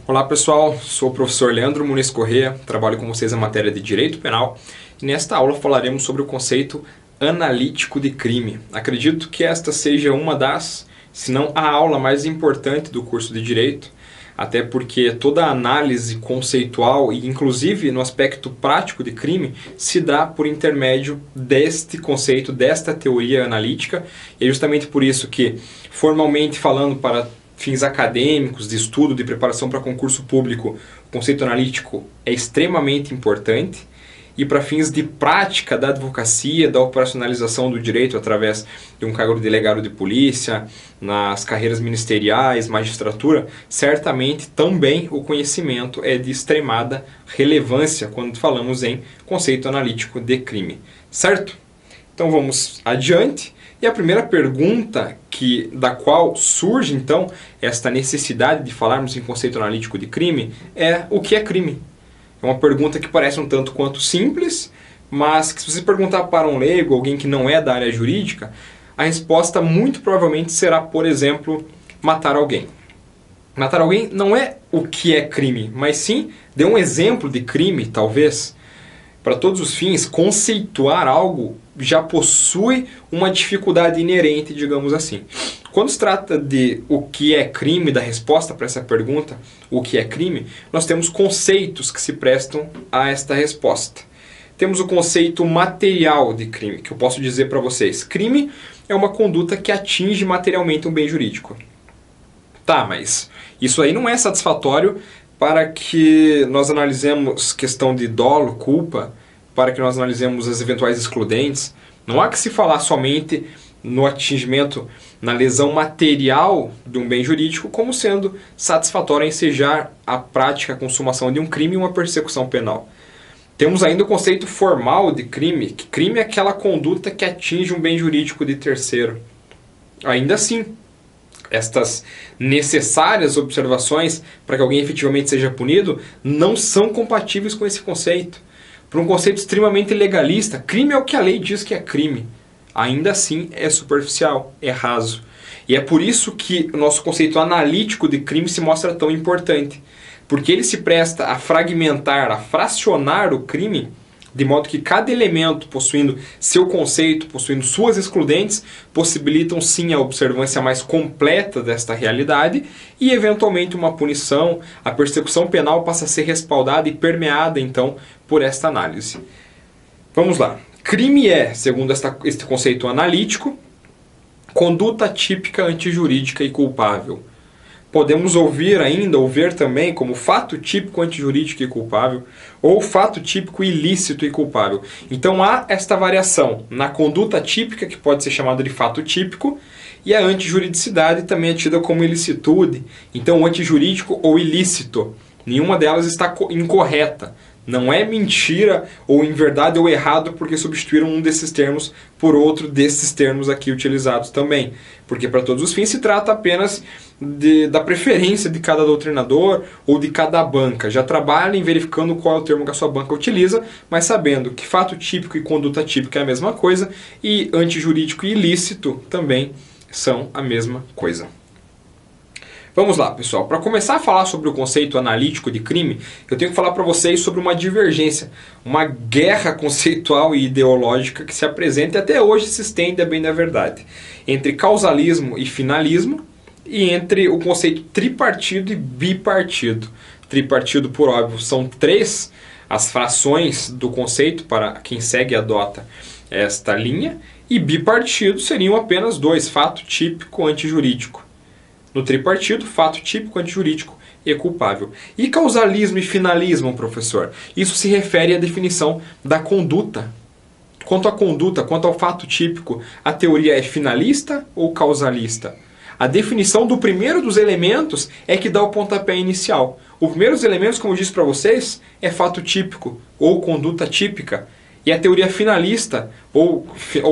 Olá pessoal, sou o professor Leandro Muniz Corrêa, trabalho com vocês na matéria de Direito Penal e nesta aula falaremos sobre o conceito analítico de crime. Acredito que esta seja uma das, se não a aula mais importante do curso de Direito, até porque toda a análise conceitual e inclusive no aspecto prático de crime se dá por intermédio deste conceito, desta teoria analítica, e é justamente por isso que, formalmente falando para fins acadêmicos, de estudo, de preparação para concurso público, o conceito analítico é extremamente importante. E para fins de prática da advocacia, da operacionalização do direito através de um cargo de delegado de polícia, nas carreiras ministeriais, magistratura, certamente também o conhecimento é de extremada relevância quando falamos em conceito analítico de crime. Certo? Então vamos adiante. E a primeira pergunta da qual surge então esta necessidade de falarmos em conceito analítico de crime é: o que é crime? É uma pergunta que parece um tanto quanto simples, mas que se você perguntar para um leigo, alguém que não é da área jurídica, a resposta muito provavelmente será, por exemplo, matar alguém. Matar alguém não é o que é crime, mas sim dê um exemplo de crime, talvez. Para todos os fins, conceituar algo já possui uma dificuldade inerente, digamos assim. Quando se trata de o que é crime, da resposta para essa pergunta, o que é crime, nós temos conceitos que se prestam a esta resposta. Temos o conceito material de crime, que eu posso dizer para vocês. Crime é uma conduta que atinge materialmente um bem jurídico. Tá, mas isso aí não é satisfatório para que nós analisemos questão de dolo, culpa, para que nós analisemos as eventuais excludentes. Não há que se falar somente no atingimento, na lesão material de um bem jurídico, como sendo satisfatório ensejar a prática, a consumação de um crime e uma persecução penal. Temos ainda o conceito formal de crime, que crime é aquela conduta que atinge um bem jurídico de terceiro. Ainda assim, estas necessárias observações para que alguém efetivamente seja punido não são compatíveis com esse conceito. Por um conceito extremamente legalista, crime é o que a lei diz que é crime. Ainda assim é superficial, é raso. E é por isso que o nosso conceito analítico de crime se mostra tão importante. Porque ele se presta a fragmentar, a fracionar o crime, de modo que cada elemento, possuindo seu conceito, possuindo suas excludentes, possibilitam sim a observância mais completa desta realidade e eventualmente uma punição. A persecução penal passa a ser respaldada e permeada então por esta análise. Vamos lá. Crime é, segundo este conceito analítico, conduta típica antijurídica e culpável. Podemos ouvir ver também como fato típico antijurídico e culpável, ou fato típico ilícito e culpável. Então há esta variação na conduta típica, que pode ser chamada de fato típico, e a antijuridicidade também é tida como ilicitude. Então o antijurídico ou ilícito, nenhuma delas está incorreta. Não é mentira ou inverdade ou errado porque substituíram um desses termos por outro desses termos aqui utilizados também. Porque para todos os fins se trata apenas da preferência de cada doutrinador ou de cada banca. Já trabalhem verificando qual é o termo que a sua banca utiliza, mas sabendo que fato típico e conduta típica é a mesma coisa e antijurídico e ilícito também são a mesma coisa. Vamos lá, pessoal. Para começar a falar sobre o conceito analítico de crime, eu tenho que falar para vocês sobre uma divergência, uma guerra conceitual e ideológica que se apresenta e até hoje se estende a bem da verdade, entre causalismo e finalismo e entre o conceito tripartido e bipartido. Tripartido, por óbvio, são três as frações do conceito para quem segue e adota esta linha, e bipartido seriam apenas dois, fato típico antijurídico. No tripartido, fato típico antijurídico e culpável. E causalismo e finalismo, professor? Isso se refere à definição da conduta. Quanto à conduta, quanto ao fato típico, a teoria é finalista ou causalista? A definição do primeiro dos elementos é que dá o pontapé inicial. O primeiro dos elementos, como eu disse para vocês, é fato típico ou conduta típica. E a teoria finalista, ou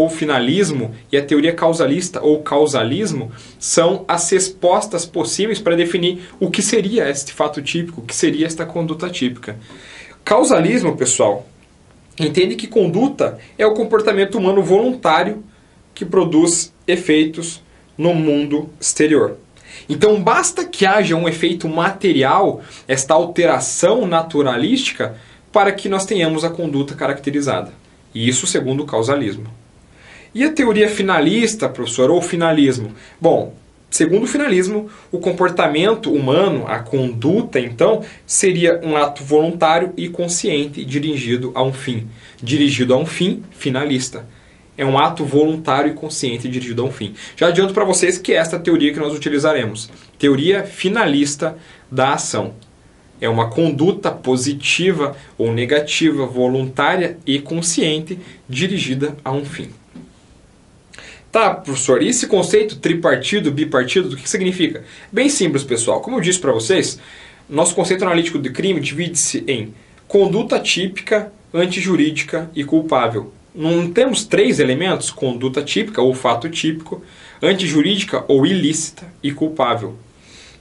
finalismo, e a teoria causalista, ou causalismo, são as respostas possíveis para definir o que seria este fato típico, o que seria esta conduta típica. Causalismo, pessoal, entende que conduta é o comportamento humano voluntário que produz efeitos no mundo exterior. Então basta que haja um efeito material, esta alteração naturalística, para que nós tenhamos a conduta caracterizada. E isso segundo o causalismo. E a teoria finalista, professor, ou finalismo? Bom, segundo o finalismo, o comportamento humano, a conduta, então, seria um ato voluntário e consciente dirigido a um fim. Dirigido a um fim finalista. É um ato voluntário e consciente dirigido a um fim. Já adianto para vocês que é esta teoria que nós utilizaremos. Teoria finalista da ação. É uma conduta positiva ou negativa, voluntária e consciente dirigida a um fim. Tá, professor, e esse conceito tripartido, bipartido, do que significa? Bem simples, pessoal. Como eu disse para vocês, nosso conceito analítico de crime divide-se em conduta típica, antijurídica e culpável. Não temos três elementos? Conduta típica ou fato típico, antijurídica ou ilícita e culpável.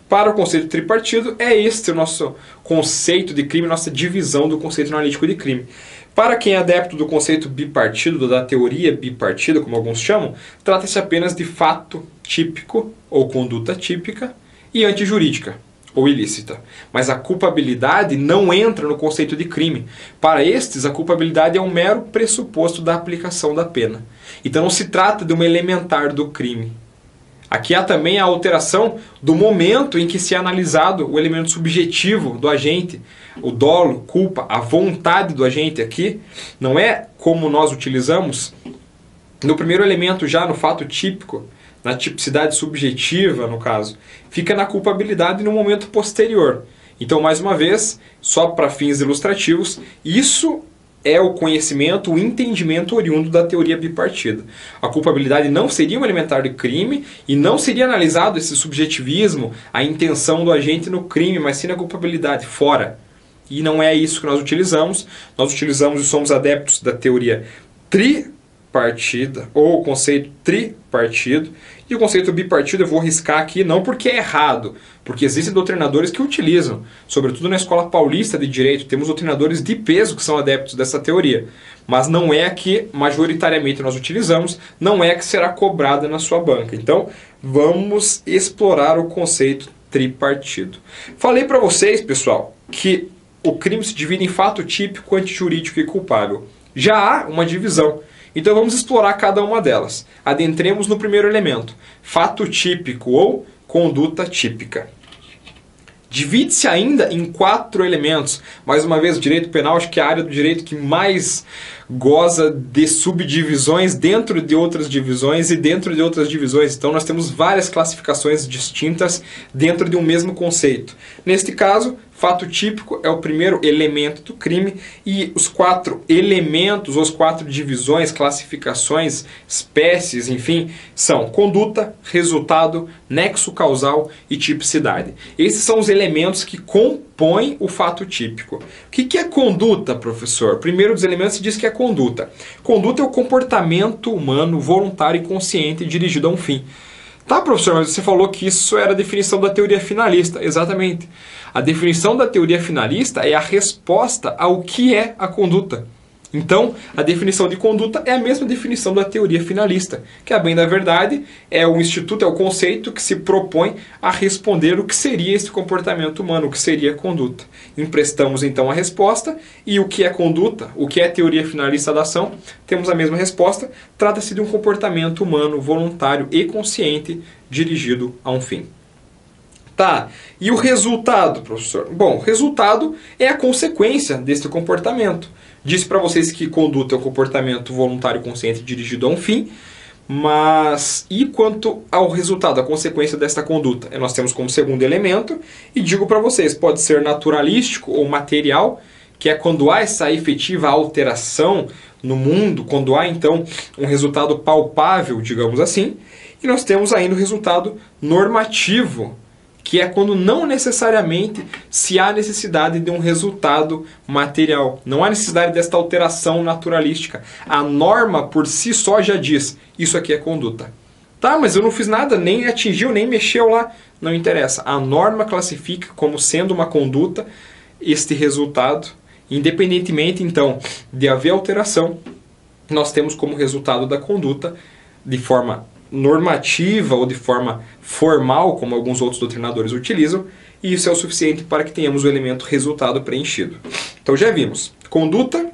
Para o conceito tripartido, é este o nosso conceito de crime, nossa divisão do conceito analítico de crime. Para quem é adepto do conceito bipartido, da teoria bipartida, como alguns chamam, trata-se apenas de fato típico ou conduta típica e antijurídica ou ilícita. Mas a culpabilidade não entra no conceito de crime. Para estes, a culpabilidade é um mero pressuposto da aplicação da pena. Então não se trata de uma elementar do crime. Aqui há também a alteração do momento em que se é analisado o elemento subjetivo do agente, o dolo, culpa, a vontade do agente aqui, não é como nós utilizamos no primeiro elemento já no fato típico, na tipicidade subjetiva no caso, fica na culpabilidade no momento posterior. Então, mais uma vez, só para fins ilustrativos, isso é o conhecimento, o entendimento oriundo da teoria bipartida. A culpabilidade não seria um elementar de crime e não seria analisado esse subjetivismo, a intenção do agente no crime, mas sim na culpabilidade, fora. E não é isso que nós utilizamos. Nós utilizamos e somos adeptos da teoria tripartida, ou o conceito tripartido. E o conceito bipartido eu vou riscar aqui, não porque é errado, porque existem doutrinadores que utilizam. Sobretudo na Escola Paulista de Direito, temos doutrinadores de peso que são adeptos dessa teoria. Mas não é a que majoritariamente nós utilizamos, não é a que será cobrada na sua banca. Então, vamos explorar o conceito tripartido. Falei para vocês, pessoal, que o crime se divide em fato típico, antijurídico e culpável. Já há uma divisão. Então vamos explorar cada uma delas. Adentremos no primeiro elemento, fato típico ou conduta típica. Divide-se ainda em 4 elementos. Mais uma vez, o direito penal acho que é a área do direito que mais goza de subdivisões dentro de outras divisões e dentro de outras divisões. Então nós temos várias classificações distintas dentro de um mesmo conceito. Neste caso, fato típico é o primeiro elemento do crime e os 4 elementos, os 4 divisões, classificações, espécies, enfim, são conduta, resultado, nexo causal e tipicidade. Esses são os elementos que compõem o fato típico. O que é conduta, professor? Primeiro dos elementos se diz que é conduta. Conduta é o comportamento humano voluntário e consciente dirigido a um fim. Tá, professor, mas você falou que isso era a definição da teoria finalista. Exatamente. A definição da teoria finalista é a resposta ao que é a conduta. Então, a definição de conduta é a mesma definição da teoria finalista, que, a bem da verdade, é o instituto, é o conceito que se propõe a responder o que seria esse comportamento humano, o que seria a conduta. Emprestamos, então, a resposta, e o que é conduta, o que é teoria finalista da ação, temos a mesma resposta, trata-se de um comportamento humano voluntário e consciente dirigido a um fim. Tá, e o resultado, professor? Bom, o resultado é a consequência desse comportamento. Disse para vocês que conduta é o comportamento voluntário e consciente dirigido a um fim, mas e quanto ao resultado, a consequência desta conduta? Nós temos como segundo elemento, e digo para vocês, pode ser naturalístico ou material, que é quando há essa efetiva alteração no mundo, quando há então um resultado palpável, digamos assim, e nós temos ainda o resultado normativo, que é quando não necessariamente se há necessidade de um resultado material. Não há necessidade desta alteração naturalística. A norma por si só já diz, isso aqui é conduta. Tá, mas eu não fiz nada, nem atingiu, nem mexeu lá. Não interessa. A norma classifica como sendo uma conduta este resultado. Independentemente, então, de haver alteração, nós temos como resultado da conduta, de forma normativa ou de forma formal, como alguns outros doutrinadores utilizam, e isso é o suficiente para que tenhamos o elemento resultado preenchido. Então já vimos, conduta,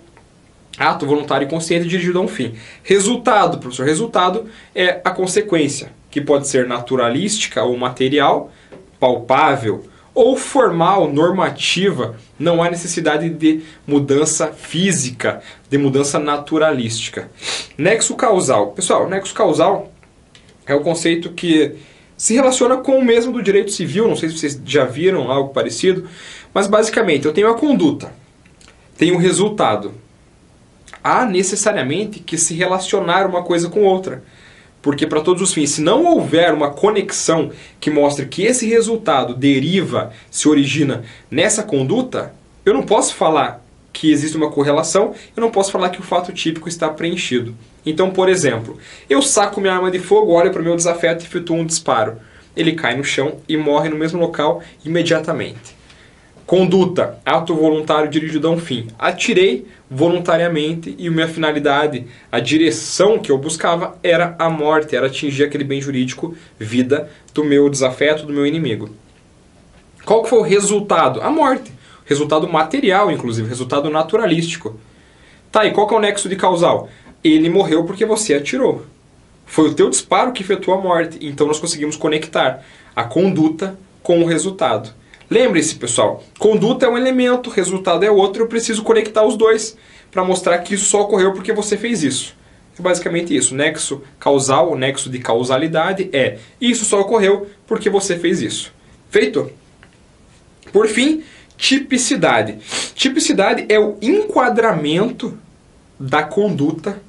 ato voluntário e consciente dirigido a um fim. Resultado, professor, resultado é a consequência, que pode ser naturalística ou material, palpável, ou formal, normativa. Não há necessidade de mudança física, de mudança naturalística. Nexo causal. Pessoal, nexo causal é o conceito que se relaciona com o mesmo do direito civil. Não sei se vocês já viram algo parecido, mas basicamente eu tenho a conduta, tenho o resultado. Há necessariamente que se relacionar uma coisa com outra. Porque para todos os fins, se não houver uma conexão que mostre que esse resultado deriva, se origina nessa conduta, eu não posso falar que existe uma correlação, eu não posso falar que o fato típico está preenchido. Então, por exemplo, eu saco minha arma de fogo, olho para o meu desafeto e efetuo um disparo. Ele cai no chão e morre no mesmo local imediatamente. Conduta, ato voluntário dirigido a um fim. Atirei voluntariamente e minha finalidade, a direção que eu buscava era a morte, era atingir aquele bem jurídico, vida do meu desafeto, do meu inimigo. Qual que foi o resultado? A morte. Resultado material, inclusive, resultado naturalístico. Tá, e qual que é o nexo de causal? Ele morreu porque você atirou. Foi o teu disparo que efetuou a morte. Então nós conseguimos conectar a conduta com o resultado. Lembre-se, pessoal, conduta é um elemento, resultado é outro, eu preciso conectar os dois para mostrar que isso só ocorreu porque você fez isso. É basicamente isso. Nexo causal, o nexo de causalidade é isso só ocorreu porque você fez isso. Feito? Por fim, tipicidade. Tipicidade é o enquadramento da conduta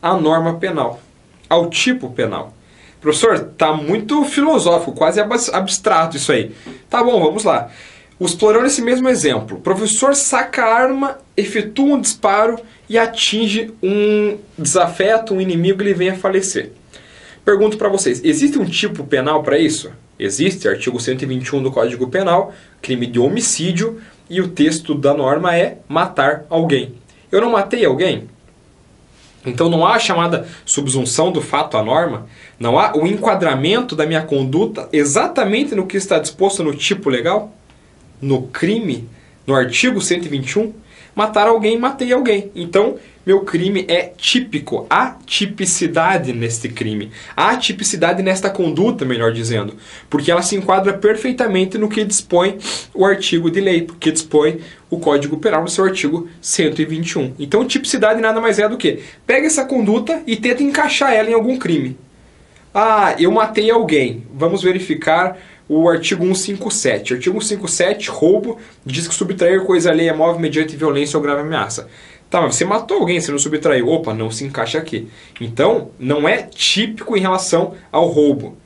à norma penal, ao tipo penal. Professor, tá muito filosófico, quase abstrato isso aí. Tá bom, vamos lá. Explorando esse mesmo exemplo. O professor saca a arma, efetua um disparo e atinge um desafeto, um inimigo, e ele vem a falecer. Pergunto para vocês, existe um tipo penal para isso? Existe, artigo 121 do Código Penal, crime de homicídio, e o texto da norma é matar alguém. Eu não matei alguém? Então não há a chamada subsunção do fato à norma, não há o enquadramento da minha conduta exatamente no que está disposto no tipo legal, no crime, no artigo 121, matar alguém, matei alguém. Então meu crime é típico, há tipicidade neste crime, há tipicidade nesta conduta, melhor dizendo, porque ela se enquadra perfeitamente no que dispõe o artigo de lei, porque dispõe o Código Penal no seu artigo 121. Então tipicidade nada mais é do que pega essa conduta e tenta encaixar ela em algum crime. Ah, eu matei alguém, vamos verificar o artigo 157. Artigo 157, roubo, diz que subtrair coisa alheia móvel mediante violência ou grave ameaça. Tá, mas você matou alguém, você não subtraiu. Opa, não se encaixa aqui. Então, não é típico em relação ao roubo.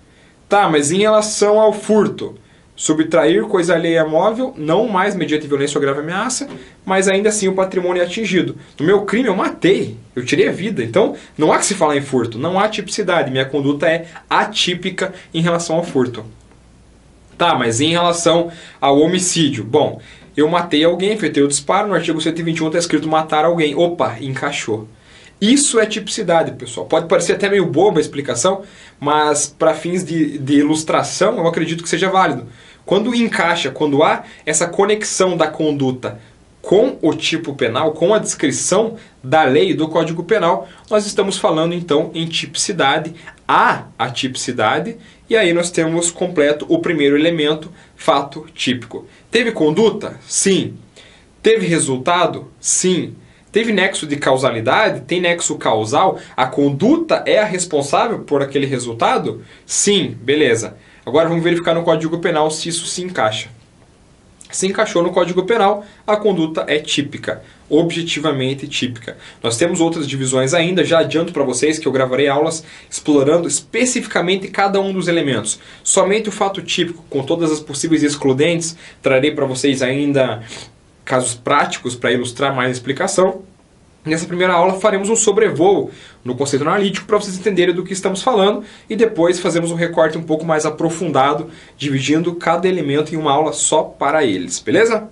Tá, mas em relação ao furto, subtrair coisa alheia móvel, não mais mediante violência ou grave ameaça, mas ainda assim o patrimônio é atingido. No meu crime eu matei, eu tirei a vida. Então, não há que se falar em furto, não há tipicidade. Minha conduta é atípica em relação ao furto. Tá, mas em relação ao homicídio, bom, eu matei alguém, efetuei o disparo, no artigo 121 está escrito matar alguém. Opa, encaixou. Isso é tipicidade, pessoal. Pode parecer até meio boba a explicação, mas para fins de ilustração eu acredito que seja válido. Quando encaixa, quando há essa conexão da conduta com o tipo penal, com a descrição da lei do Código Penal, nós estamos falando então em tipicidade, há a tipicidade, e aí nós temos completo o primeiro elemento, fato típico. Teve conduta? Sim. Teve resultado? Sim. Teve nexo de causalidade? Tem nexo causal? A conduta é a responsável por aquele resultado? Sim, beleza. Agora vamos verificar no Código Penal se isso se encaixa. Se encaixou no Código Penal, a conduta é típica, objetivamente típica. Nós temos outras divisões ainda, já adianto para vocês que eu gravarei aulas explorando especificamente cada um dos elementos. Somente o fato típico, com todas as possíveis excludentes, trarei para vocês ainda casos práticos para ilustrar mais a explicação. Nessa primeira aula faremos um sobrevoo no conceito analítico para vocês entenderem do que estamos falando e depois fazemos um recorte um pouco mais aprofundado, dividindo cada elemento em uma aula só para eles, beleza?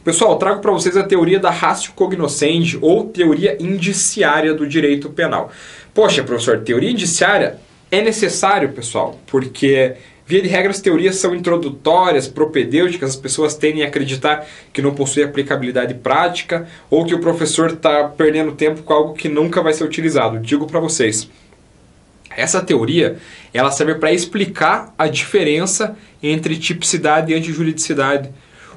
Pessoal, trago para vocês a teoria da ratio cognoscendi, ou teoria indiciária do direito penal. Poxa, professor, teoria indiciária é necessário, pessoal, porque, via de regra, as teorias são introdutórias, propedêuticas, as pessoas tendem a acreditar que não possui aplicabilidade prática, ou que o professor está perdendo tempo com algo que nunca vai ser utilizado. Digo para vocês, essa teoria ela serve para explicar a diferença entre tipicidade e antijuridicidade.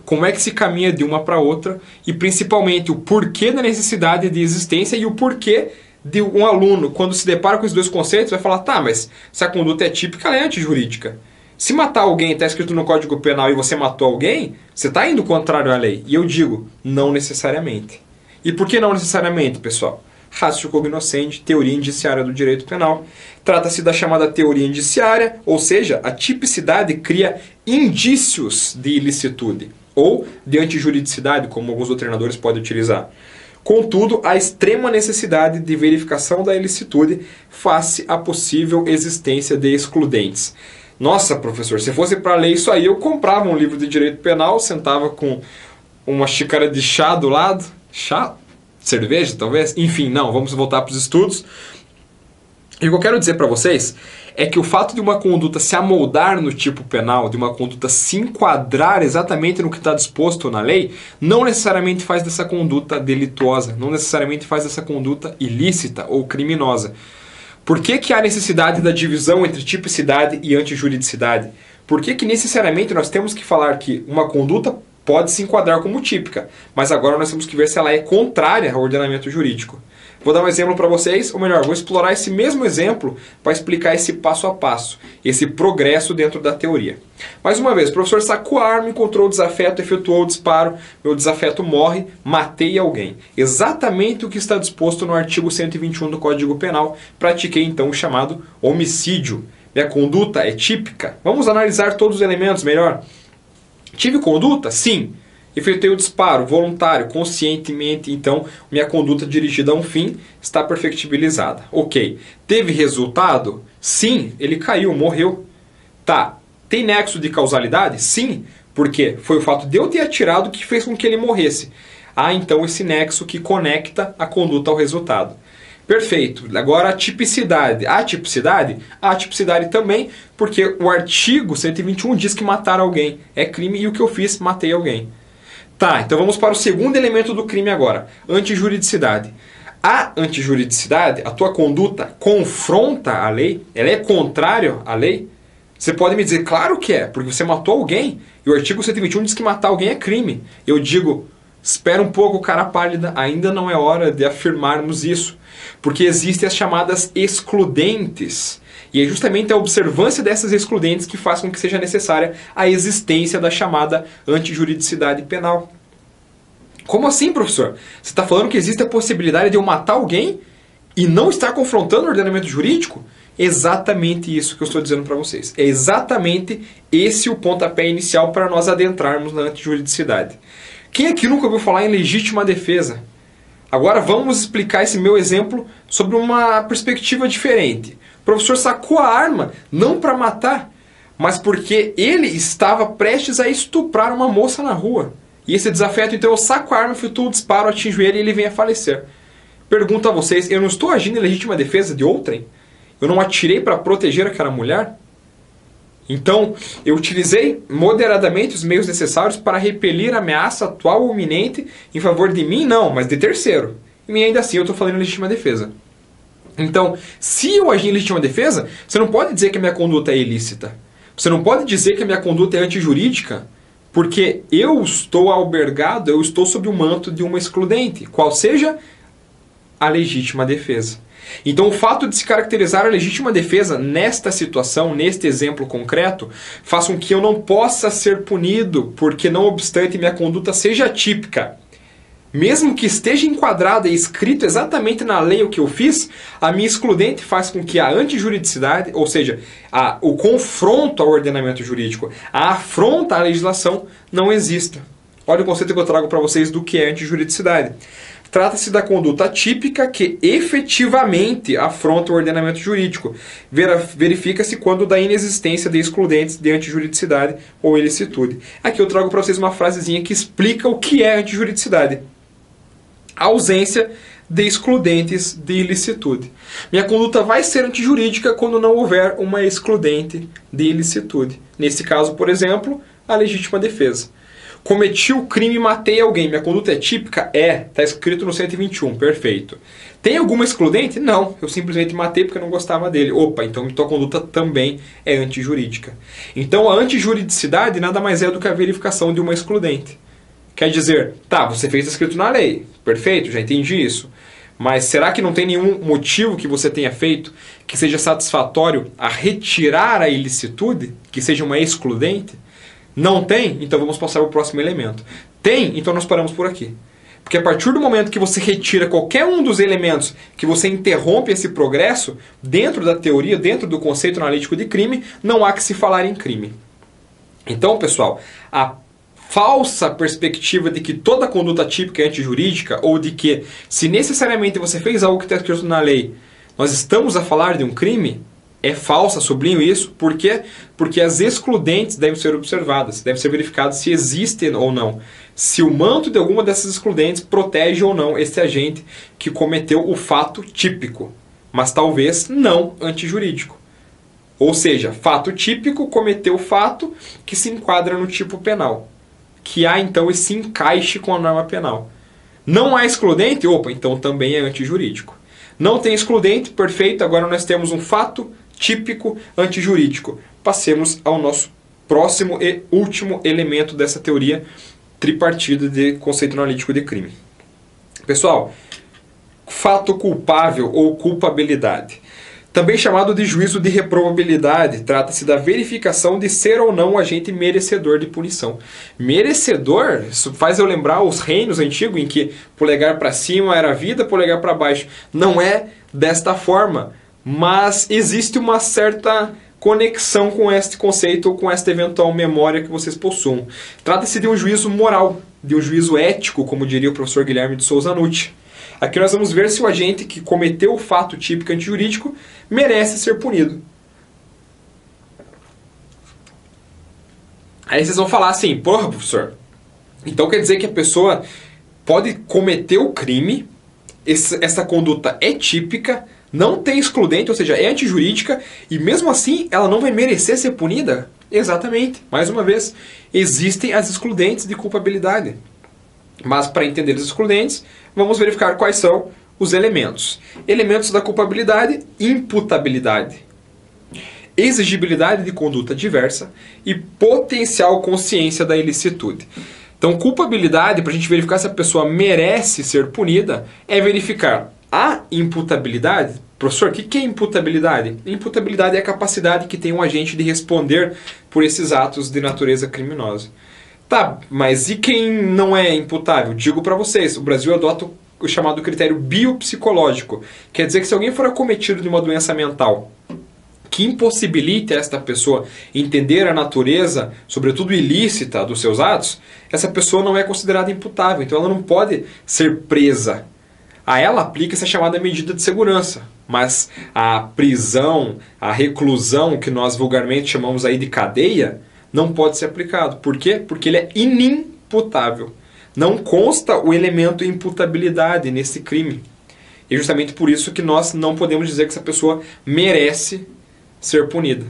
Como é que se caminha de uma para outra e principalmente o porquê da necessidade de existência e o porquê de um aluno, quando se depara com esses dois conceitos, vai falar, tá, mas se a conduta é típica, ela é antijurídica. Se matar alguém está escrito no Código Penal e você matou alguém, você está indo contrário à lei. E eu digo, não necessariamente. E por que não necessariamente, pessoal? Ratio cognoscendi, teoria indiciária do direito penal. Trata-se da chamada teoria indiciária, ou seja, a tipicidade cria indícios de ilicitude ou de antijuridicidade, como alguns doutrinadores podem utilizar. Contudo, há extrema necessidade de verificação da ilicitude face à possível existência de excludentes. Nossa, professor, se fosse para ler isso aí, eu comprava um livro de direito penal, sentava com uma xícara de chá do lado. Chá? Cerveja, talvez? Enfim, não, vamos voltar para os estudos. E o que eu quero dizer para vocês é que o fato de uma conduta se amoldar no tipo penal, de uma conduta se enquadrar exatamente no que está disposto na lei, não necessariamente faz dessa conduta delituosa, não necessariamente faz dessa conduta ilícita ou criminosa. Por que há necessidade da divisão entre tipicidade e antijuridicidade? Por que necessariamente nós temos que falar que uma conduta pode se enquadrar como típica, mas agora nós temos que ver se ela é contrária ao ordenamento jurídico? Vou dar um exemplo para vocês, ou melhor, vou explorar esse mesmo exemplo para explicar esse passo a passo, esse progresso dentro da teoria. Mais uma vez, o professor sacou a arma, encontrou o desafeto, efetuou o disparo, meu desafeto morre, matei alguém. Exatamente o que está disposto no artigo 121 do Código Penal, pratiquei então o chamado homicídio. Minha conduta é típica? Vamos analisar todos os elementos melhor. Tive conduta? Sim. Efetuei o disparo voluntário, conscientemente, então minha conduta dirigida a um fim está perfectibilizada. Ok. Teve resultado? Sim, ele caiu, morreu. Tá. Tem nexo de causalidade? Sim, porque foi o fato de eu ter atirado que fez com que ele morresse. Há então esse nexo que conecta a conduta ao resultado. Perfeito. Agora a tipicidade. A tipicidade? A tipicidade também, porque o artigo 121 diz que matar alguém é crime e o que eu fiz, matei alguém. Tá, então vamos para o segundo elemento do crime agora, antijuridicidade. A antijuridicidade, a tua conduta confronta a lei? Ela é contrária à lei? Você pode me dizer, claro que é, porque você matou alguém. E o artigo 121 diz que matar alguém é crime. Eu digo, espera um pouco, cara pálida, ainda não é hora de afirmarmos isso. Porque existem as chamadas excludentes. E é justamente a observância dessas excludentes que faz com que seja necessária a existência da chamada antijuridicidade penal. Como assim, professor? Você está falando que existe a possibilidade de eu matar alguém e não estar confrontando o ordenamento jurídico? Exatamente isso que eu estou dizendo para vocês. É exatamente esse o pontapé inicial para nós adentrarmos na antijuridicidade. Quem aqui nunca ouviu falar em legítima defesa? Agora vamos explicar esse meu exemplo sobre uma perspectiva diferente. O professor sacou a arma não para matar, mas porque ele estava prestes a estuprar uma moça na rua. E esse desafeto, então eu saco a arma, efetuo o disparo, atinjo ele e ele vem a falecer. Pergunto a vocês, eu não estou agindo em legítima defesa de outrem? Eu não atirei para proteger aquela mulher? Então, eu utilizei moderadamente os meios necessários para repelir a ameaça atual ou iminente em favor de mim? Não, mas de terceiro. E ainda assim eu estou falando em legítima defesa. Então, se eu agir em legítima defesa, você não pode dizer que a minha conduta é ilícita. Você não pode dizer que a minha conduta é antijurídica, porque eu estou albergado, eu estou sob o manto de uma excludente, qual seja a legítima defesa. Então o fato de se caracterizar a legítima defesa nesta situação, neste exemplo concreto, faz com que eu não possa ser punido, porque não obstante minha conduta seja atípica. Mesmo que esteja enquadrada e escrito exatamente na lei o que eu fiz, a minha excludente faz com que a antijuridicidade, ou seja, o confronto ao ordenamento jurídico, a afronta à legislação, não exista. Olha o conceito que eu trago para vocês do que é antijuridicidade. Trata-se da conduta atípica que efetivamente afronta o ordenamento jurídico. Verifica-se quando da inexistência de excludentes de antijuridicidade ou ilicitude. Aqui eu trago para vocês uma frasezinha que explica o que é antijuridicidade. A ausência de excludentes de ilicitude. Minha conduta vai ser antijurídica quando não houver uma excludente de ilicitude. Nesse caso, por exemplo, a legítima defesa. Cometi o crime e matei alguém. Minha conduta é típica? É. Está escrito no 121. Perfeito. Tem alguma excludente? Não. Eu simplesmente matei porque eu não gostava dele. Opa, então tua conduta também é antijurídica. Então a antijuridicidade nada mais é do que a verificação de uma excludente. Quer dizer, tá, você fez escrito na lei. Perfeito, já entendi isso. Mas será que não tem nenhum motivo que você tenha feito que seja satisfatório a retirar a ilicitude? Que seja uma excludente? Não tem? Então vamos passar para o próximo elemento. Tem? Então nós paramos por aqui. Porque a partir do momento que você retira qualquer um dos elementos, que você interrompe esse progresso, dentro da teoria, dentro do conceito analítico de crime, não há que se falar em crime. Então, pessoal, a falsa perspectiva de que toda conduta típica é antijurídica, ou de que se necessariamente você fez algo que está escrito na lei, nós estamos a falar de um crime, é falsa, sublinho isso. Por quê? Porque as excludentes devem ser observadas, deve ser verificado se existem ou não. Se o manto de alguma dessas excludentes protege ou não esse agente que cometeu o fato típico, mas talvez não antijurídico. Ou seja, fato típico cometeu o fato que se enquadra no tipo penal. Que há então esse encaixe com a norma penal. Não há excludente? Opa, então também é antijurídico. Não tem excludente? Perfeito, agora nós temos um fato típico antijurídico. Passemos ao nosso próximo e último elemento dessa teoria tripartida de conceito analítico de crime. Pessoal, fato culpável ou culpabilidade. Também chamado de juízo de reprovabilidade, trata-se da verificação de ser ou não o agente merecedor de punição. Merecedor, isso faz eu lembrar os reinos antigos em que polegar para cima era vida, polegar para baixo. Não é desta forma, mas existe uma certa conexão com este conceito ou com esta eventual memória que vocês possuam. Trata-se de um juízo moral, de um juízo ético, como diria o professor Guilherme de Souza Nucci. Aqui nós vamos ver se o agente que cometeu o fato típico antijurídico merece ser punido. Aí vocês vão falar assim, porra, professor, então quer dizer que a pessoa pode cometer o crime, essa conduta é típica, não tem excludente, ou seja, é antijurídica, e mesmo assim ela não vai merecer ser punida? Exatamente. Mais uma vez, existem as excludentes de culpabilidade. Mas para entender os excludentes, vamos verificar quais são os elementos. Elementos da culpabilidade: imputabilidade, exigibilidade de conduta diversa e potencial consciência da ilicitude. Então, culpabilidade, para a gente verificar se a pessoa merece ser punida, é verificar a imputabilidade. Professor, o que é imputabilidade? Imputabilidade é a capacidade que tem um agente de responder por esses atos de natureza criminosa. Tá, mas e quem não é imputável? Digo para vocês, o Brasil adota o chamado critério biopsicológico. Quer dizer que se alguém for acometido de uma doença mental que impossibilite esta pessoa entender a natureza, sobretudo ilícita, dos seus atos, essa pessoa não é considerada imputável, então ela não pode ser presa. A ela aplica essa chamada medida de segurança, mas a prisão, a reclusão, que nós vulgarmente chamamos aí de cadeia, não pode ser aplicado. Por quê? Porque ele é inimputável. Não consta o elemento imputabilidade nesse crime. E justamente por isso que nós não podemos dizer que essa pessoa merece ser punida.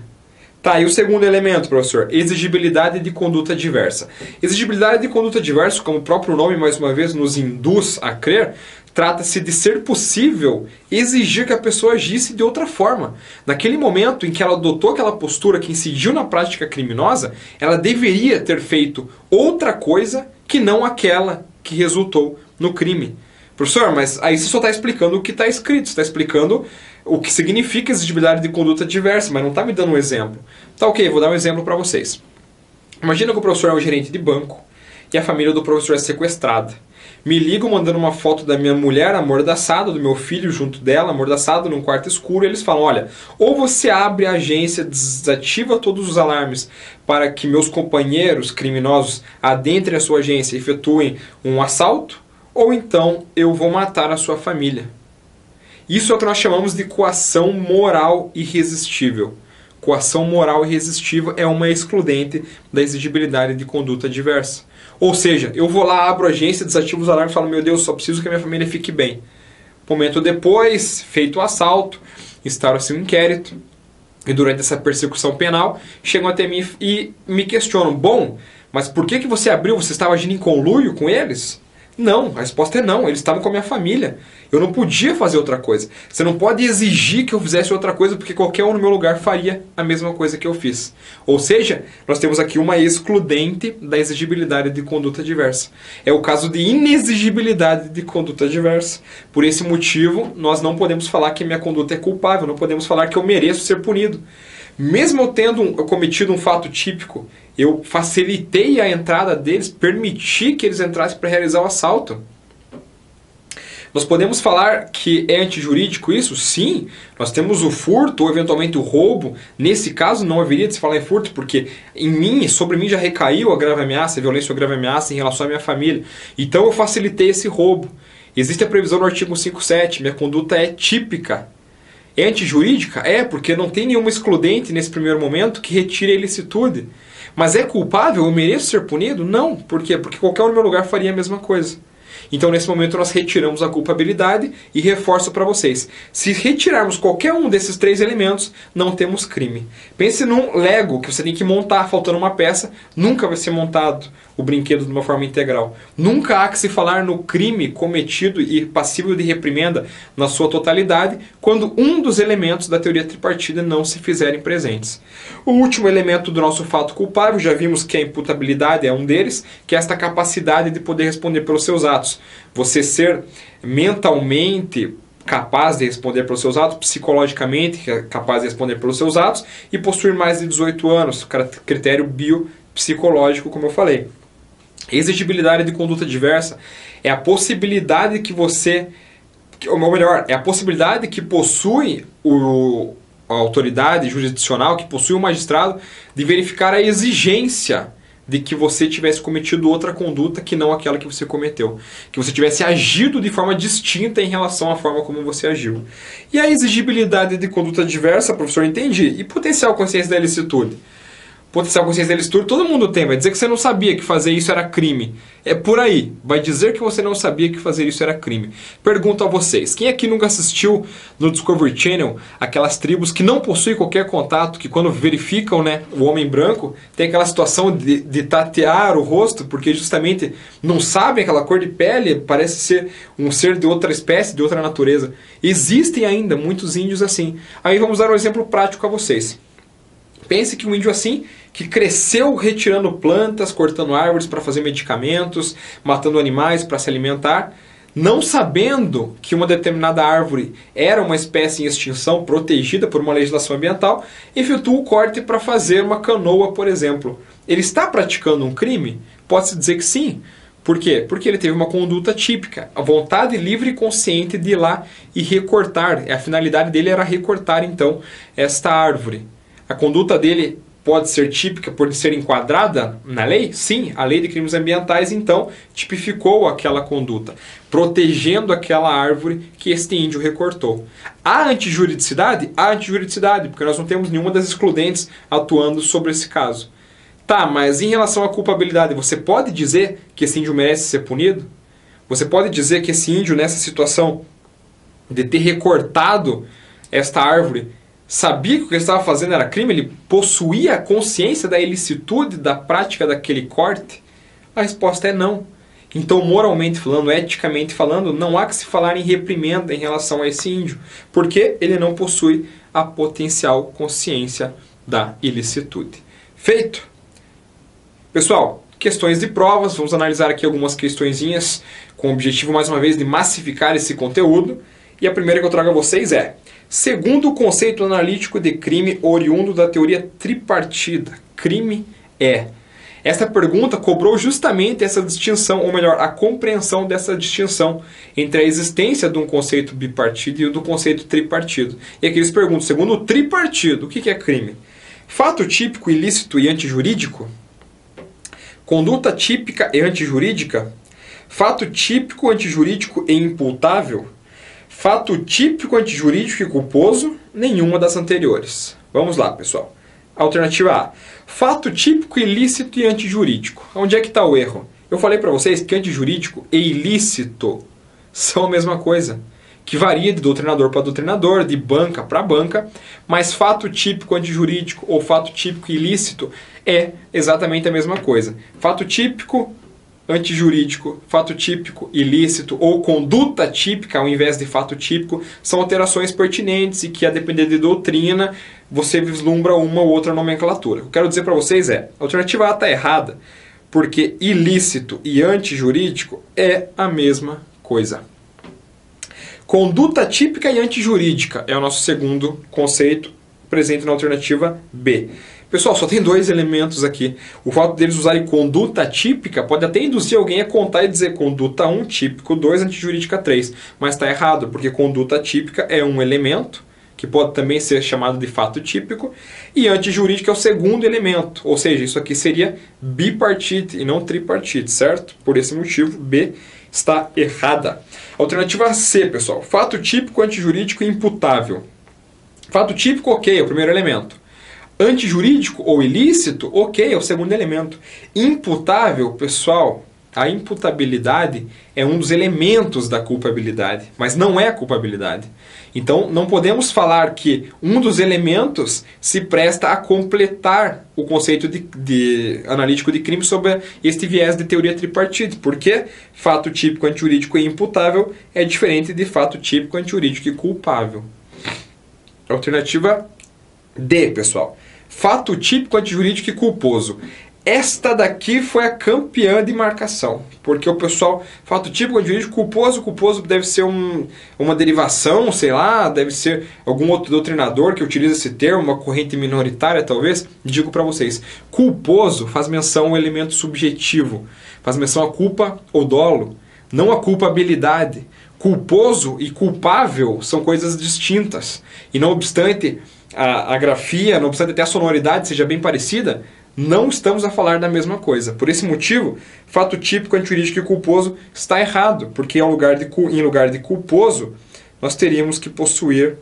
Tá, e o segundo elemento, professor? Exigibilidade de conduta diversa. Exigibilidade de conduta diversa, como o próprio nome mais uma vez nos induz a crer, trata-se de ser possível exigir que a pessoa agisse de outra forma. Naquele momento em que ela adotou aquela postura que incidiu na prática criminosa, ela deveria ter feito outra coisa que não aquela que resultou no crime. Professor, mas aí você só está explicando o que está escrito, você está explicando o que significa exigibilidade de conduta diversa, mas não está me dando um exemplo. Tá, ok, vou dar um exemplo para vocês. Imagina que o professor é um gerente de banco e a família do professor é sequestrada. Me ligam mandando uma foto da minha mulher amordaçada, do meu filho junto dela, amordaçado num quarto escuro, e eles falam, olha, ou você abre a agência, desativa todos os alarmes para que meus companheiros criminosos adentrem a sua agência e efetuem um assalto, ou então eu vou matar a sua família. Isso é o que nós chamamos de coação moral irresistível. Coação moral irresistível é uma excludente da exigibilidade de conduta adversa. Ou seja, eu vou lá, abro a agência, desativo os alarmes e falo, meu Deus, só preciso que a minha família fique bem. Momento depois, feito o assalto, instaura-se um inquérito, e durante essa persecução penal, chegam até mim e me questionam, bom, mas por que você abriu? Você estava agindo em conluio com eles? Não, a resposta é não, eles estavam com a minha família. Eu não podia fazer outra coisa. Você não pode exigir que eu fizesse outra coisa, porque qualquer um no meu lugar faria a mesma coisa que eu fiz. Ou seja, nós temos aqui uma excludente da exigibilidade de conduta adversa. É o caso de inexigibilidade de conduta adversa. Por esse motivo, nós não podemos falar que minha conduta é culpável, não podemos falar que eu mereço ser punido. Mesmo eu tendo cometido um fato típico, eu facilitei a entrada deles, permiti que eles entrassem para realizar o assalto. Nós podemos falar que é antijurídico isso? Sim. Nós temos o furto ou eventualmente o roubo. Nesse caso não haveria de se falar em furto, porque sobre mim já recaiu a grave ameaça, a violência ou grave ameaça em relação à minha família. Então eu facilitei esse roubo. Existe a previsão no artigo 157, minha conduta é típica. É antijurídica? É, porque não tem nenhuma excludente nesse primeiro momento que retire a ilicitude. Mas é culpável? Eu mereço ser punido? Não. Por quê? Porque qualquer um no meu lugar faria a mesma coisa. Então, nesse momento, nós retiramos a culpabilidade e reforço para vocês. Se retirarmos qualquer um desses três elementos, não temos crime. Pense num Lego que você tem que montar, faltando uma peça, nunca vai ser montado o brinquedo de uma forma integral. Nunca há que se falar no crime cometido e passível de reprimenda na sua totalidade, quando um dos elementos da teoria tripartida não se fizerem presentes. O último elemento do nosso fato culpável, já vimos que a imputabilidade é um deles, que é esta capacidade de poder responder pelos seus atos. Você ser mentalmente capaz de responder pelos seus atos, psicologicamente capaz de responder pelos seus atos e possuir mais de 18 anos, critério biopsicológico, como eu falei. Exigibilidade de conduta adversa é a possibilidade que você, ou melhor, é a possibilidade que possui a autoridade jurisdicional, que possui o magistrado, de verificar a exigência de que você tivesse cometido outra conduta que não aquela que você cometeu. Que você tivesse agido de forma distinta em relação à forma como você agiu. E a exigibilidade de conduta adversa, professor, entendi. E potencial consciência da ilicitude? Potencial consciência da ilicitude todo mundo tem. Vai dizer que você não sabia que fazer isso era crime. É por aí. Vai dizer que você não sabia que fazer isso era crime. Pergunto a vocês. Quem aqui nunca assistiu no Discovery Channel aquelas tribos que não possuem qualquer contato, que quando verificam, né, o homem branco, tem aquela situação de tatear o rosto, porque justamente não sabem aquela cor de pele, parece ser um ser de outra espécie, de outra natureza. Existem ainda muitos índios assim. Aí vamos dar um exemplo prático a vocês. Pense que um índio assim, que cresceu retirando plantas, cortando árvores para fazer medicamentos, matando animais para se alimentar, não sabendo que uma determinada árvore era uma espécie em extinção, protegida por uma legislação ambiental, efetua o corte para fazer uma canoa, por exemplo. Ele está praticando um crime? Pode-se dizer que sim. Por quê? Porque ele teve uma conduta típica, a vontade livre e consciente de ir lá e recortar. A finalidade dele era recortar, então, esta árvore. A conduta dele pode ser típica por ser enquadrada na lei? Sim, a lei de crimes ambientais então tipificou aquela conduta, protegendo aquela árvore que este índio recortou. Há antijuridicidade? Há antijuridicidade, porque nós não temos nenhuma das excludentes atuando sobre esse caso. Tá, mas em relação à culpabilidade, você pode dizer que esse índio merece ser punido? Você pode dizer que esse índio, nessa situação de ter recortado esta árvore, sabia que o que ele estava fazendo era crime? Ele possuía a consciência da ilicitude da prática daquele corte? A resposta é não. Então, moralmente falando, eticamente falando, não há que se falar em reprimenda em relação a esse índio, porque ele não possui a potencial consciência da ilicitude. Feito? Pessoal, questões de provas, vamos analisar aqui algumas questõezinhas com o objetivo, mais uma vez, de massificar esse conteúdo. E a primeira que eu trago a vocês é: segundo o conceito analítico de crime oriundo da teoria tripartida, crime é. Esta pergunta cobrou justamente essa distinção, ou melhor, a compreensão dessa distinção entre a existência de um conceito bipartido e do conceito tripartido. E aqui eles perguntam, segundo o tripartido, o que é crime? Fato típico, ilícito e antijurídico? Conduta típica e antijurídica? Fato típico, antijurídico e imputável? Fato típico, antijurídico e culposo? Nenhuma das anteriores. Vamos lá, pessoal. Alternativa A. Fato típico, ilícito e antijurídico. Onde é que está o erro? Eu falei para vocês que antijurídico e ilícito são a mesma coisa, que varia de doutrinador para doutrinador, de banca para banca, mas fato típico antijurídico ou fato típico ilícito é exatamente a mesma coisa. Fato típico antijurídico, fato típico ilícito ou conduta típica ao invés de fato típico são alterações pertinentes e que, a depender de doutrina, você vislumbra uma ou outra nomenclatura. O que eu quero dizer para vocês é, a alternativa A está errada, porque ilícito e antijurídico é a mesma coisa. Conduta típica e antijurídica é o nosso segundo conceito presente na alternativa B. Pessoal, só tem dois elementos aqui. O fato deles usarem conduta típica pode até induzir alguém a contar e dizer conduta 1, típico 2, antijurídica 3. Mas está errado, porque conduta típica é um elemento, que pode também ser chamado de fato típico, e antijurídica é o segundo elemento. Ou seja, isso aqui seria bipartite e não tripartite, certo? Por esse motivo, B está errada. Alternativa C, pessoal. Fato típico, antijurídico e imputável. Fato típico, ok, é o primeiro elemento. Antijurídico ou ilícito, ok, é o segundo elemento. Imputável, pessoal, a imputabilidade é um dos elementos da culpabilidade, mas não é a culpabilidade. Então, não podemos falar que um dos elementos se presta a completar o conceito de analítico de crime sob este viés de teoria tripartite, porque fato típico, antijurídico e imputável é diferente de fato típico, antijurídico e culpável. Alternativa D, pessoal. Fato típico, antijurídico e culposo. Esta daqui foi a campeã de marcação, porque o pessoal, fato típico, antijurídico, culposo deve ser uma derivação, sei lá, deve ser algum outro doutrinador que utiliza esse termo, uma corrente minoritária talvez. Digo para vocês, culposo faz menção ao elemento subjetivo, faz menção à culpa ou dolo, não à culpabilidade. Culposo e culpável são coisas distintas, e não obstante a grafia, não obstante até a sonoridade seja bem parecida, não estamos a falar da mesma coisa. Por esse motivo, fato típico, antijurídico e culposo está errado, porque em lugar de culposo, nós teríamos que possuir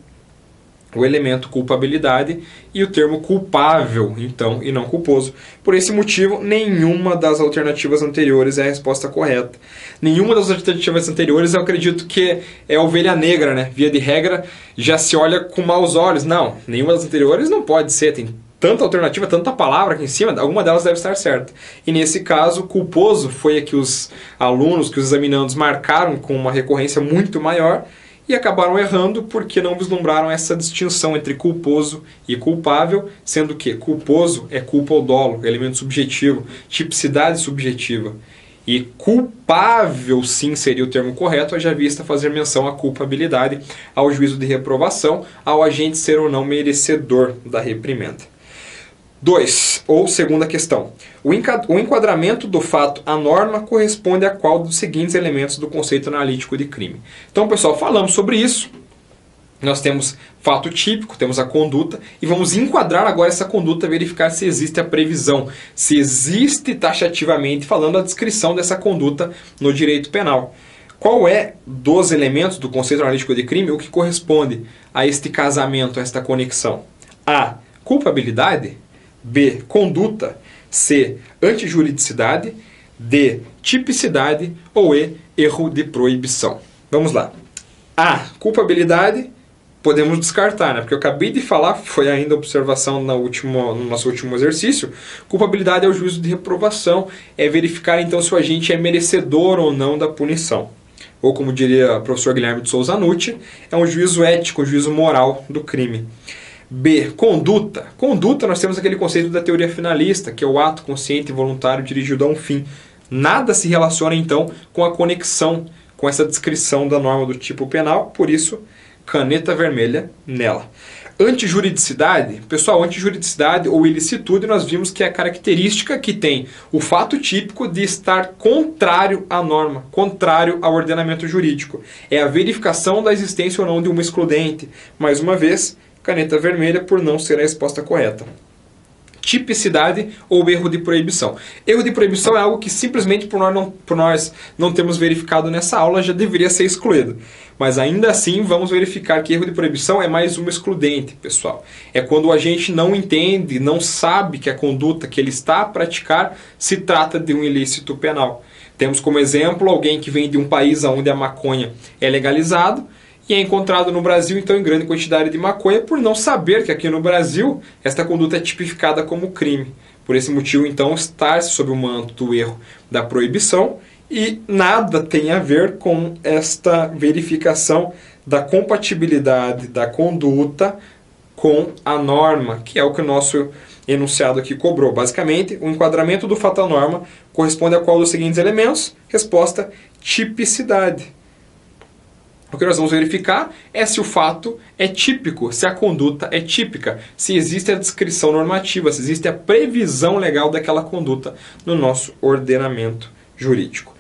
o elemento culpabilidade e o termo culpável, então, e não culposo. Por esse motivo, nenhuma das alternativas anteriores é a resposta correta. Nenhuma das alternativas anteriores eu acredito que é ovelha negra, né? Via de regra, já se olha com maus olhos. Não, nenhuma das anteriores não pode ser, tem tanta alternativa, tanta palavra aqui em cima, alguma delas deve estar certa. E nesse caso, culposo foi a que os alunos, que os examinandos marcaram com uma recorrência muito maior e acabaram errando porque não vislumbraram essa distinção entre culposo e culpável, sendo que culposo é culpa ou dolo, elemento subjetivo, tipicidade subjetiva. E culpável, sim, seria o termo correto, haja vista fazer menção à culpabilidade, ao juízo de reprovação, ao agente ser ou não merecedor da reprimenda. 2. Ou segunda questão. O enquadramento do fato à norma corresponde a qual dos seguintes elementos do conceito analítico de crime? Então, pessoal, falamos sobre isso. Nós temos fato típico, temos a conduta, e vamos enquadrar agora essa conduta, verificar se existe a previsão, se existe taxativamente, falando a descrição dessa conduta no direito penal. Qual é dos elementos do conceito analítico de crime o que corresponde a este casamento, a esta conexão? A. Culpabilidade. B. Conduta. C. Antijuridicidade. D. Tipicidade. Ou E. Erro de proibição. Vamos lá. A. Culpabilidade. Podemos descartar, né? Porque eu acabei de falar, foi ainda observação no nosso último exercício. Culpabilidade é o juízo de reprovação. É verificar então se o agente é merecedor ou não da punição. Ou como diria o professor Guilherme de Souza Nucci, é um juízo ético, um juízo moral do crime. B. Conduta. Conduta, nós temos aquele conceito da teoria finalista, que é o ato consciente e voluntário dirigido a um fim. Nada se relaciona, então, com a conexão, com essa descrição da norma do tipo penal, por isso, caneta vermelha nela. Antijuridicidade. Pessoal, antijuridicidade ou ilicitude, nós vimos que é a característica que tem o fato típico de estar contrário à norma, contrário ao ordenamento jurídico. É a verificação da existência ou não de uma excludente. Mais uma vez, caneta vermelha por não ser a resposta correta. tipicidade ou erro de proibição. Erro de proibição é algo que simplesmente por nós não termos verificado nessa aula já deveria ser excluído. Mas ainda assim vamos verificar que erro de proibição é mais uma excludente, pessoal. É quando a gente não entende, não sabe que a conduta que ele está a praticar se trata de um ilícito penal. Temos como exemplo alguém que vem de um país onde a maconha é legalizado e é encontrado no Brasil, então, em grande quantidade de maconha, por não saber que aqui no Brasil esta conduta é tipificada como crime. Por esse motivo, então, está-se sob o manto do erro da proibição e nada tem a ver com esta verificação da compatibilidade da conduta com a norma, que é o que o nosso enunciado aqui cobrou. Basicamente, o enquadramento do fato à norma corresponde a qual dos seguintes elementos? Resposta: tipicidade. O que nós vamos verificar é se o fato é típico, se a conduta é típica, se existe a descrição normativa, se existe a previsão legal daquela conduta no nosso ordenamento jurídico.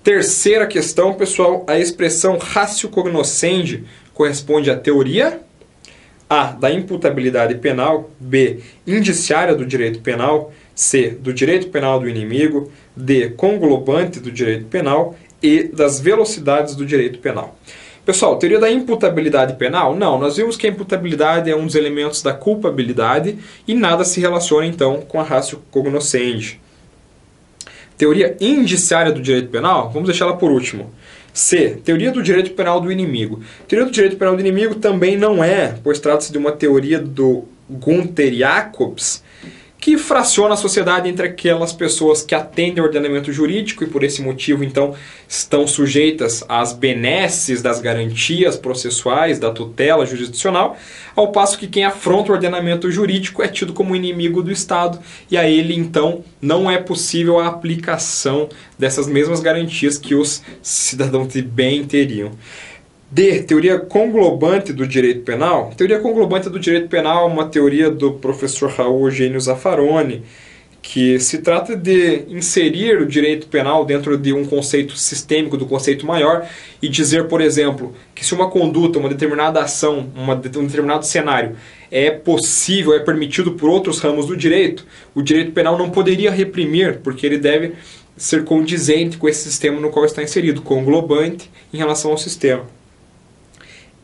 Terceira questão, pessoal, a expressão ratio cognoscendi corresponde à teoria A, da imputabilidade penal, B, indiciária do direito penal, C, do direito penal do inimigo, D, conglobante do direito penal e das velocidades do direito penal. Pessoal, teoria da imputabilidade penal? Não, nós vimos que a imputabilidade é um dos elementos da culpabilidade e nada se relaciona então com a ratio cognoscendi. Teoria indiciária do direito penal? Vamos deixá-la por último. C. Teoria do direito penal do inimigo. Teoria do direito penal do inimigo também não é, pois trata-se de uma teoria do Gunther Jacobs, que fraciona a sociedade entre aquelas pessoas que atendem ao ordenamento jurídico e por esse motivo então estão sujeitas às benesses das garantias processuais, da tutela jurisdicional, ao passo que quem afronta o ordenamento jurídico é tido como inimigo do Estado e a ele então não é possível a aplicação dessas mesmas garantias que os cidadãos de bem teriam. D. Teoria conglobante do direito penal. Teoria conglobante do direito penal é uma teoria do professor Raul Eugênio Zaffaroni, que se trata de inserir o direito penal dentro de um conceito sistêmico, do conceito maior, e dizer, por exemplo, que se uma conduta, uma determinada ação, um determinado cenário é possível, é permitido por outros ramos do direito, o direito penal não poderia reprimir, porque ele deve ser condizente com esse sistema no qual está inserido, conglobante em relação ao sistema.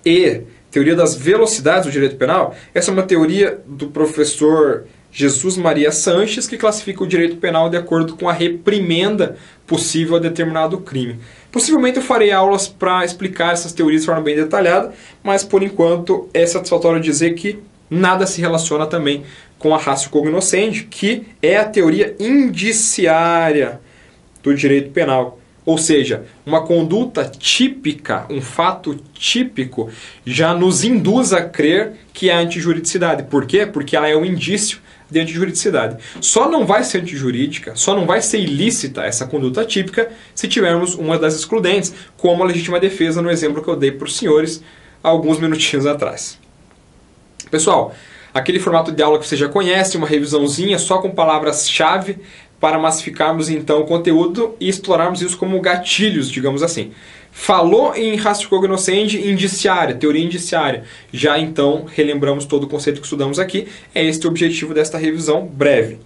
E, teoria das velocidades do direito penal, essa é uma teoria do professor Jesus Maria Sanches, que classifica o direito penal de acordo com a reprimenda possível a determinado crime. Possivelmente eu farei aulas para explicar essas teorias de forma bem detalhada, mas por enquanto é satisfatório dizer que nada se relaciona também com a ratio cognoscendi, que é a teoria indiciária do direito penal. Ou seja, uma conduta típica, um fato típico, já nos induz a crer que é antijuridicidade. Por quê? Porque ela é um indício de antijuridicidade. Só não vai ser antijurídica, só não vai ser ilícita essa conduta típica se tivermos uma das excludentes, como a legítima defesa no exemplo que eu dei para os senhores há alguns minutinhos atrás. Pessoal, aquele formato de aula que você já conhece, uma revisãozinha só com palavras-chave, para massificarmos então o conteúdo e explorarmos isso como gatilhos, digamos assim. Falou em ratio cognoscendi indiciária, teoria indiciária. Já então relembramos todo o conceito que estudamos aqui. É este o objetivo desta revisão breve.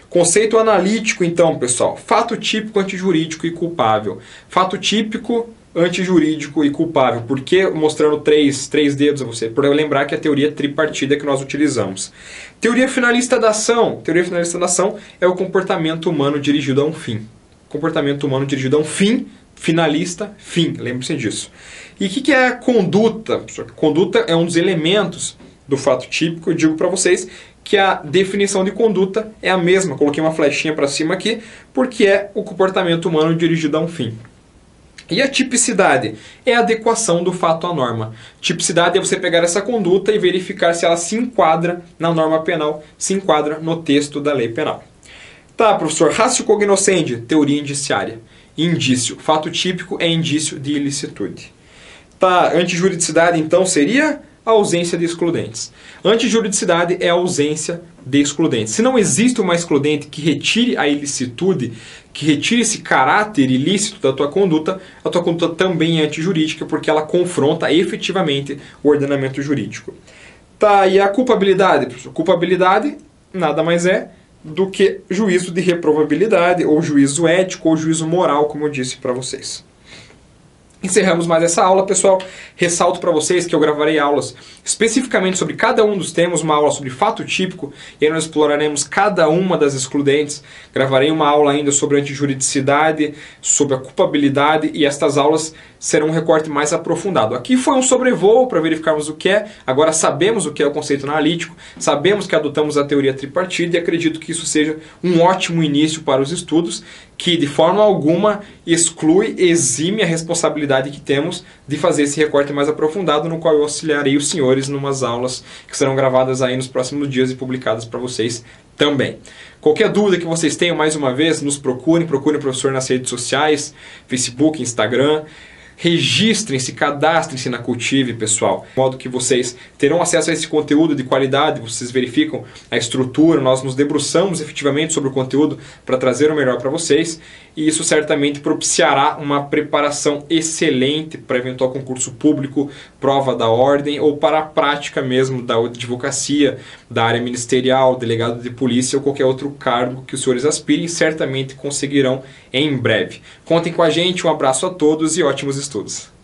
Conceito analítico então, pessoal. Fato típico, antijurídico e culpável. Fato típico, antijurídico e culpável. Por que mostrando três dedos a você? Por eu lembrar que é a teoria tripartida que nós utilizamos. Teoria finalista da ação. Teoria finalista da ação é o comportamento humano dirigido a um fim. Comportamento humano dirigido a um fim, finalista, fim. Lembre-se disso. E o que é a conduta? Conduta é um dos elementos do fato típico. Eu digo para vocês que a definição de conduta é a mesma. Coloquei uma flechinha para cima aqui, porque é o comportamento humano dirigido a um fim. E a tipicidade é a adequação do fato à norma. Tipicidade é você pegar essa conduta e verificar se ela se enquadra na norma penal, se enquadra no texto da lei penal. Tá, professor, ratio cognoscendi, teoria indiciária. Indício, fato típico é indício de ilicitude. Tá, antijuridicidade então seria a ausência de excludentes. Antijuridicidade é a ausência de excludentes. Se não existe uma excludente que retire a ilicitude, que retire esse caráter ilícito da tua conduta, a tua conduta também é antijurídica, porque ela confronta efetivamente o ordenamento jurídico. Tá, e a culpabilidade? Culpabilidade nada mais é do que juízo de reprovabilidade, ou juízo ético, ou juízo moral, como eu disse para vocês. Encerramos mais essa aula, pessoal. Ressalto para vocês que eu gravarei aulas especificamente sobre cada um dos temas, uma aula sobre fato típico, e aí nós exploraremos cada uma das excludentes. Gravarei uma aula ainda sobre antijuridicidade, sobre a culpabilidade, e estas aulas serão um recorte mais aprofundado. Aqui foi um sobrevoo para verificarmos o que é, agora sabemos o que é o conceito analítico, sabemos que adotamos a teoria tripartida e acredito que isso seja um ótimo início para os estudos, que de forma alguma exclui, exime a responsabilidade que temos de fazer esse recorte mais aprofundado, no qual eu auxiliarei os senhores numas aulas que serão gravadas aí nos próximos dias e publicadas para vocês também. Qualquer dúvida que vocês tenham, mais uma vez, nos procurem o professor nas redes sociais, Facebook, Instagram. Registrem-se, cadastrem-se na Cultive, pessoal, de modo que vocês terão acesso a esse conteúdo de qualidade, vocês verificam a estrutura, nós nos debruçamos efetivamente sobre o conteúdo para trazer o melhor para vocês, e isso certamente propiciará uma preparação excelente para eventual concurso público, prova da ordem ou para a prática mesmo da advocacia, da área ministerial, delegado de polícia ou qualquer outro cargo que os senhores aspirem, certamente conseguirão em breve. Contem com a gente, um abraço a todos e ótimos estudos!